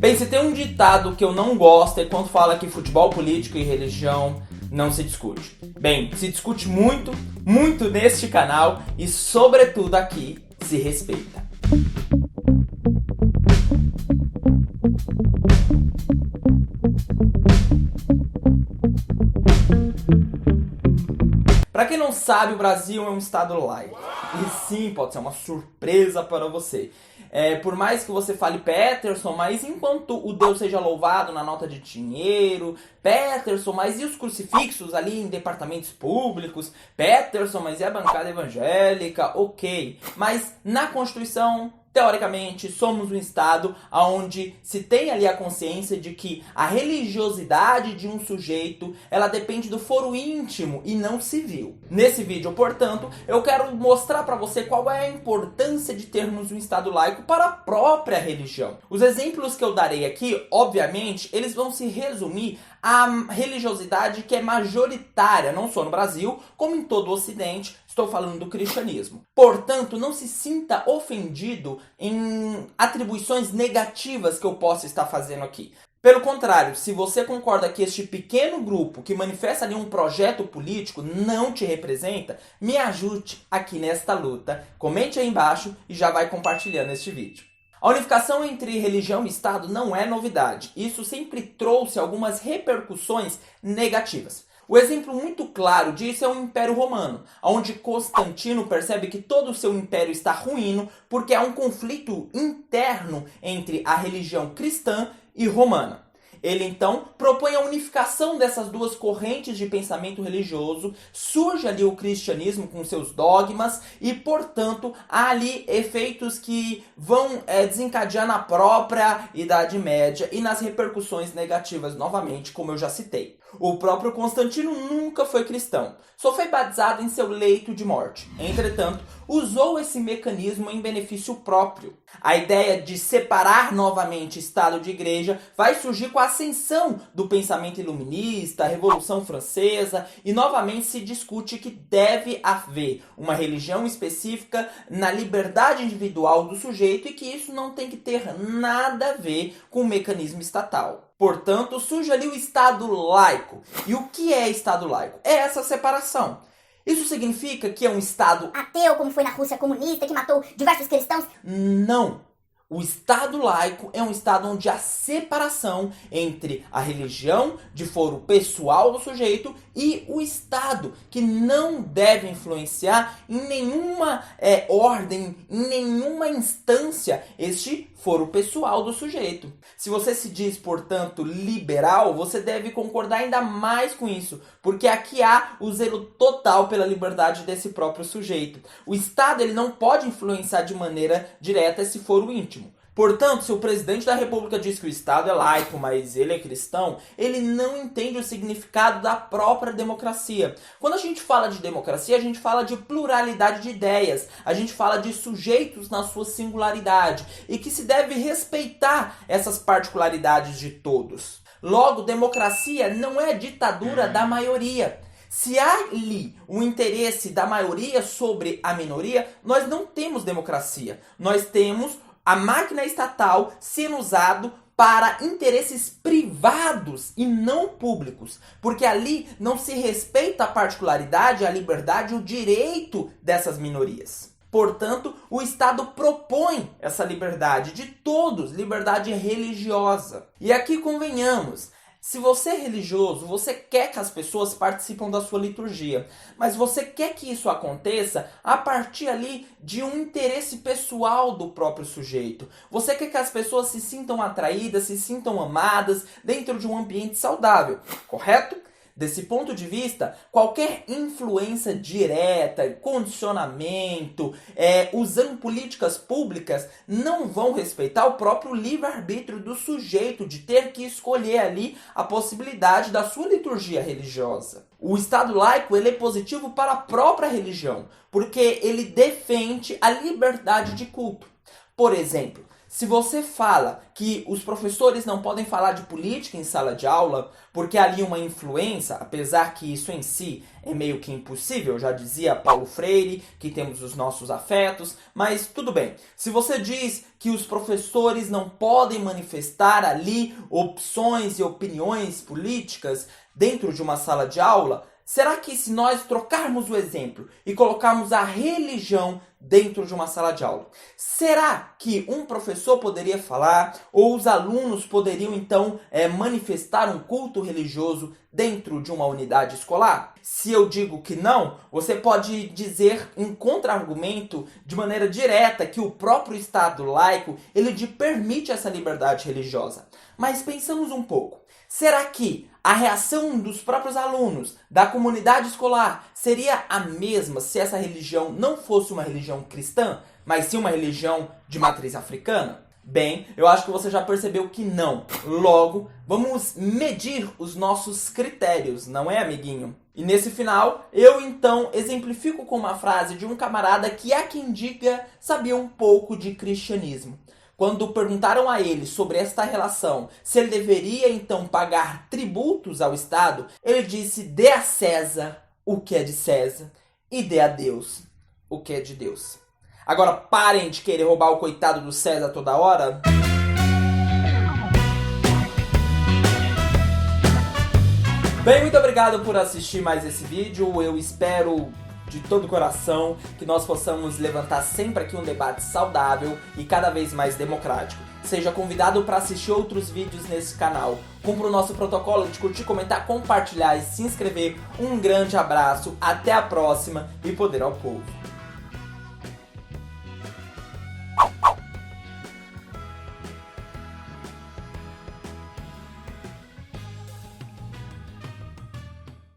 Bem, se tem um ditado que eu não gosto é quando fala que futebol, política e religião não se discute. Bem, se discute muito, muito neste canal e sobretudo aqui se respeita. Para quem não sabe, o Brasil é um estado laico. E sim, pode ser uma surpresa para você. Por mais que você fale Peterson, mas enquanto o Deus seja louvado na nota de dinheiro, Peterson, mas e os crucifixos ali em departamentos públicos? Peterson, mas e a bancada evangélica? Ok. Mas na Constituição, teoricamente, somos um estado onde se tem ali a consciência de que a religiosidade de um sujeito, ela depende do foro íntimo e não civil. Nesse vídeo, portanto, eu quero mostrar para você qual é a importância de termos um estado laico para a própria religião. Os exemplos que eu darei aqui, obviamente, eles vão se resumir à religiosidade que é majoritária, não só no Brasil, como em todo o Ocidente. Estou falando do cristianismo. Portanto, não se sinta ofendido em atribuições negativas que eu possa estar fazendo aqui. Pelo contrário, se você concorda que este pequeno grupo que manifesta ali um projeto político não te representa, me ajude aqui nesta luta. Comente aí embaixo e já vai compartilhando este vídeo. A unificação entre religião e Estado não é novidade. Isso sempre trouxe algumas repercussões negativas. O exemplo muito claro disso é o Império Romano, onde Constantino percebe que todo o seu império está ruindo porque há um conflito interno entre a religião cristã e romana. Ele então propõe a unificação dessas duas correntes de pensamento religioso, surge ali o cristianismo com seus dogmas e, portanto, há ali efeitos que vão desencadear na própria Idade Média e nas repercussões negativas, novamente, como eu já citei. O próprio Constantino nunca foi cristão, só foi batizado em seu leito de morte. Entretanto, usou esse mecanismo em benefício próprio. A ideia de separar novamente Estado de Igreja vai surgir com a ascensão do pensamento iluminista, a Revolução Francesa, e novamente se discute que deve haver uma religião específica na liberdade individual do sujeito e que isso não tem que ter nada a ver com o mecanismo estatal. Portanto, surge ali o Estado laico. E o que é Estado laico? É essa separação. Isso significa que é um Estado ateu, como foi na Rússia comunista, que matou diversos cristãos? Não. O Estado laico é um Estado onde há separação entre a religião de foro pessoal do sujeito e o Estado, que não deve influenciar em nenhuma ordem, em nenhuma instância este foro pessoal do sujeito. Se você se diz, portanto, liberal, você deve concordar ainda mais com isso, porque aqui há o zelo total pela liberdade desse próprio sujeito. O Estado ele não pode influenciar de maneira direta esse foro íntimo. Portanto, se o presidente da República diz que o Estado é laico, mas ele é cristão, ele não entende o significado da própria democracia. Quando a gente fala de democracia, a gente fala de pluralidade de ideias, a gente fala de sujeitos na sua singularidade e que se deve respeitar essas particularidades de todos. Logo, democracia não é ditadura da maioria. Se há ali um interesse da maioria sobre a minoria, nós não temos democracia. Nós temos a máquina estatal sendo usado para interesses privados e não públicos, porque ali não se respeita a particularidade, a liberdade e o direito dessas minorias. Portanto, o Estado propõe essa liberdade de todos, liberdade religiosa. E aqui convenhamos, se você é religioso, você quer que as pessoas participem da sua liturgia, mas você quer que isso aconteça a partir ali de um interesse pessoal do próprio sujeito. Você quer que as pessoas se sintam atraídas, se sintam amadas dentro de um ambiente saudável, correto? Desse ponto de vista, qualquer influência direta, condicionamento, usando políticas públicas, não vão respeitar o próprio livre-arbítrio do sujeito de ter que escolher ali a possibilidade da sua liturgia religiosa. O Estado laico ele é positivo para a própria religião, porque ele defende a liberdade de culto. Por exemplo, Se você fala que os professores não podem falar de política em sala de aula, porque há ali uma influência, apesar que isso em si é meio que impossível, já dizia Paulo Freire, que temos os nossos afetos, mas tudo bem. Se você diz que os professores não podem manifestar ali opções e opiniões políticas dentro de uma sala de aula, será que se nós trocarmos o exemplo e colocarmos a religião dentro de uma sala de aula, será que um professor poderia falar ou os alunos poderiam então manifestar um culto religioso dentro de uma unidade escolar? Se eu digo que não, você pode dizer em contra-argumento de maneira direta que o próprio Estado laico ele permite essa liberdade religiosa. Mas pensamos um pouco. Será que a reação dos próprios alunos, da comunidade escolar, seria a mesma se essa religião não fosse uma religião cristã, mas sim uma religião de matriz africana? Bem, eu acho que você já percebeu que não. Logo, vamos medir os nossos critérios, não é, amiguinho? E nesse final, eu então exemplifico com uma frase de um camarada que há quem diga sabia um pouco de cristianismo. Quando perguntaram a ele sobre esta relação, se ele deveria então pagar tributos ao Estado, ele disse: dê a César o que é de César e dê a Deus o que é de Deus. Agora parem de querer roubar o coitado do César toda hora. Bem, muito obrigado por assistir mais esse vídeo. Eu espero de todo o coração que nós possamos levantar sempre aqui um debate saudável e cada vez mais democrático. Seja convidado para assistir outros vídeos nesse canal. Cumpra o nosso protocolo de curtir, comentar, compartilhar e se inscrever. Um grande abraço, até a próxima e poder ao povo.